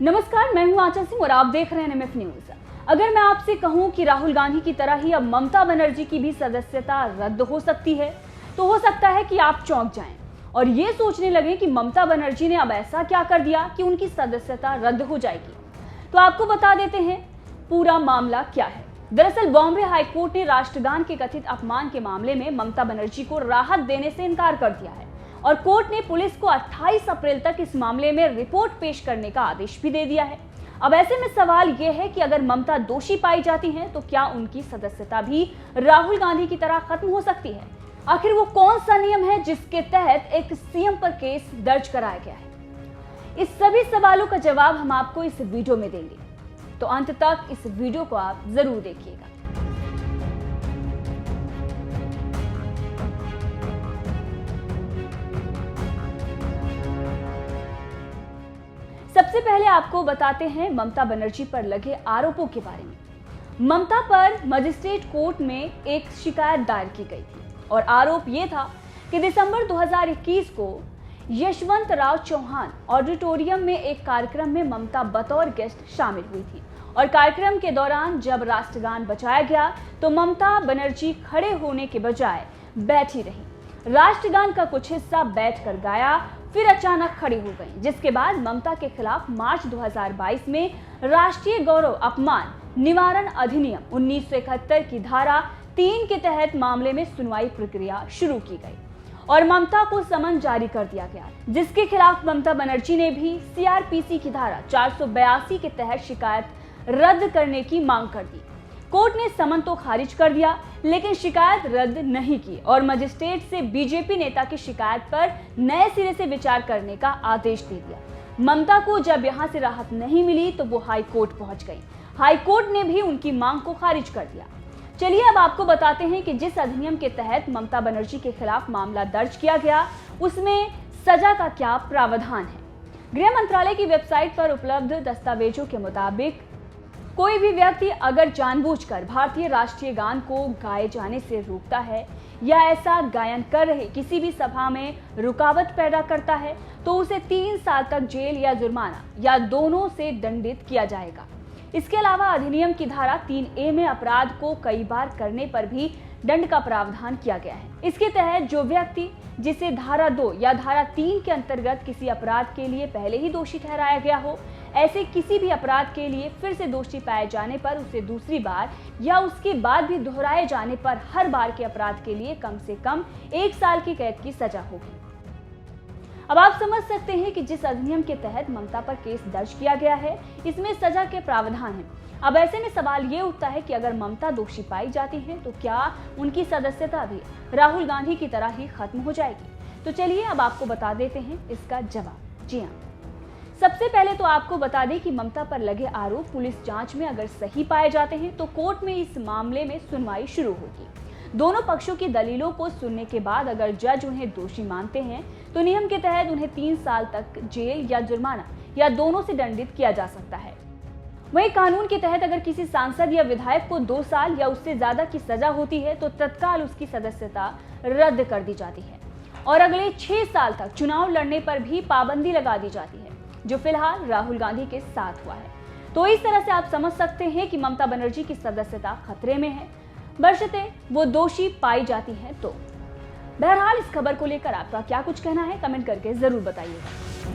नमस्कार, मैं हूं आंचल सिंह और आप देख रहे हैं NMF न्यूज। अगर मैं आपसे कहूं कि राहुल गांधी की तरह ही अब ममता बनर्जी की भी सदस्यता रद्द हो सकती है, तो हो सकता है कि आप चौंक जाएं और ये सोचने लगे कि ममता बनर्जी ने अब ऐसा क्या कर दिया कि उनकी सदस्यता रद्द हो जाएगी। तो आपको बता देते हैं पूरा मामला क्या है। दरअसल बॉम्बे हाईकोर्ट ने राष्ट्रगान के कथित अपमान के मामले में ममता बनर्जी को राहत देने से इनकार कर दिया है और कोर्ट ने पुलिस को 28 अप्रैल तक इस मामले में रिपोर्ट पेश करने का आदेश भी दे दिया है। अब ऐसे में सवाल यह है कि अगर ममता दोषी पाई जाती हैं, तो क्या उनकी सदस्यता भी राहुल गांधी की तरह खत्म हो सकती है? आखिर वो कौन सा नियम है जिसके तहत एक सीएम पर केस दर्ज कराया गया है? इस सभी सवालों का जवाब हम आपको इस वीडियो में देंगे, तो अंत तक इस वीडियो को आप जरूर देखिएगा। सबसे पहले आपको बताते हैं ममता बनर्जी पर लगे आरोपों के बारे में। ममता पर मजिस्ट्रेट कोर्ट में एक शिकायत दायर की गई थी और आरोप यह था कि दिसंबर 2021 को यशवंतराव चौहान ऑडिटोरियम में एक कार्यक्रम में ममता बतौर गेस्ट शामिल हुई थी और कार्यक्रम के दौरान जब राष्ट्रगान बजाया गया तो ममता बनर्जी खड़े होने के बजाय बैठी रही। राष्ट्रगान का कुछ हिस्सा बैठकर गाया, फिर अचानक खड़ी हो गई, जिसके बाद ममता के खिलाफ मार्च 2022 में राष्ट्रीय गौरव अपमान निवारण अधिनियम 1971 की धारा 3 के तहत मामले में सुनवाई प्रक्रिया शुरू की गई और ममता को समन जारी कर दिया गया, जिसके खिलाफ ममता बनर्जी ने भी CRPC की धारा 482 के तहत शिकायत रद्द करने की मांग कर दी। कोर्ट ने समन तो खारिज कर दिया, लेकिन शिकायत रद्द नहीं की और मजिस्ट्रेट से बीजेपी नेता की शिकायत पर नए सिरे से विचार करने का आदेश दे दिया। ममता को जब यहां से राहत नहीं मिली तो वो हाई कोर्ट पहुंच गई। हाई कोर्ट ने भी उनकी मांग को खारिज कर दिया। चलिए अब आपको बताते हैं कि जिस अधिनियम के तहत ममता बनर्जी के खिलाफ मामला दर्ज किया गया, उसमें सजा का क्या प्रावधान है। गृह मंत्रालय की वेबसाइट पर उपलब्ध दस्तावेजों के मुताबिक कोई भी व्यक्ति अगर जानबूझकर भारतीय राष्ट्रीय गान को गाए जाने से रोकता है या ऐसा गायन कर रहे किसी भी सभा में रुकावट पैदा करता है, तो उसे 3 साल तक जेल या जुर्माना या दोनों से दंडित किया जाएगा। इसके अलावा अधिनियम की धारा 3A में अपराध को कई बार करने पर भी दंड का प्रावधान किया गया है। इसके तहत जो व्यक्ति जिसे धारा 2 या धारा 3 के अंतर्गत किसी अपराध के लिए पहले ही दोषी ठहराया गया हो, ऐसे किसी भी अपराध के लिए फिर से दोषी पाए जाने पर उसे दूसरी बार या उसके बाद भी दोहराए जाने पर हर बार के अपराध के लिए कम से कम 1 साल की कैद की सजा होगी। अब आप समझ सकते हैं कि जिस अधिनियम के तहत ममता पर केस दर्ज किया गया है, इसमें सजा के प्रावधान हैं। अब ऐसे में सवाल ये उठता है कि अगर ममता दोषी पाई जाती हैं, तो क्या उनकी सदस्यता भी राहुल गांधी की तरह ही खत्म हो जाएगी? तो चलिए अब आपको बता देते हैं इसका जवाब। जी हाँ, सबसे पहले तो आपको बता दें कि ममता पर लगे आरोप पुलिस जांच में अगर सही पाए जाते हैं तो कोर्ट में इस मामले में सुनवाई शुरू होगी। दोनों पक्षों की दलीलों को सुनने के बाद अगर जज उन्हें दोषी मानते हैं तो नियम के तहत उन्हें 3 साल तक जेल या जुर्माना या दोनों से दंडित किया जा सकता है। वहीं कानून के तहत अगर किसी सांसद या विधायक को 2 साल या उससे ज्यादा की सजा होती है तो तत्काल उसकी सदस्यता रद्द कर दी जाती है और अगले 6 साल तक चुनाव लड़ने पर भी पाबंदी लगा दी जाती है, जो फिलहाल राहुल गांधी के साथ हुआ है। तो इस तरह से आप समझ सकते हैं कि ममता बनर्जी की सदस्यता खतरे में है, बशर्ते वो दोषी पाई जाती हैं तो। बहरहाल इस खबर को लेकर आपका क्या कुछ कहना है, कमेंट करके जरूर बताइएगा।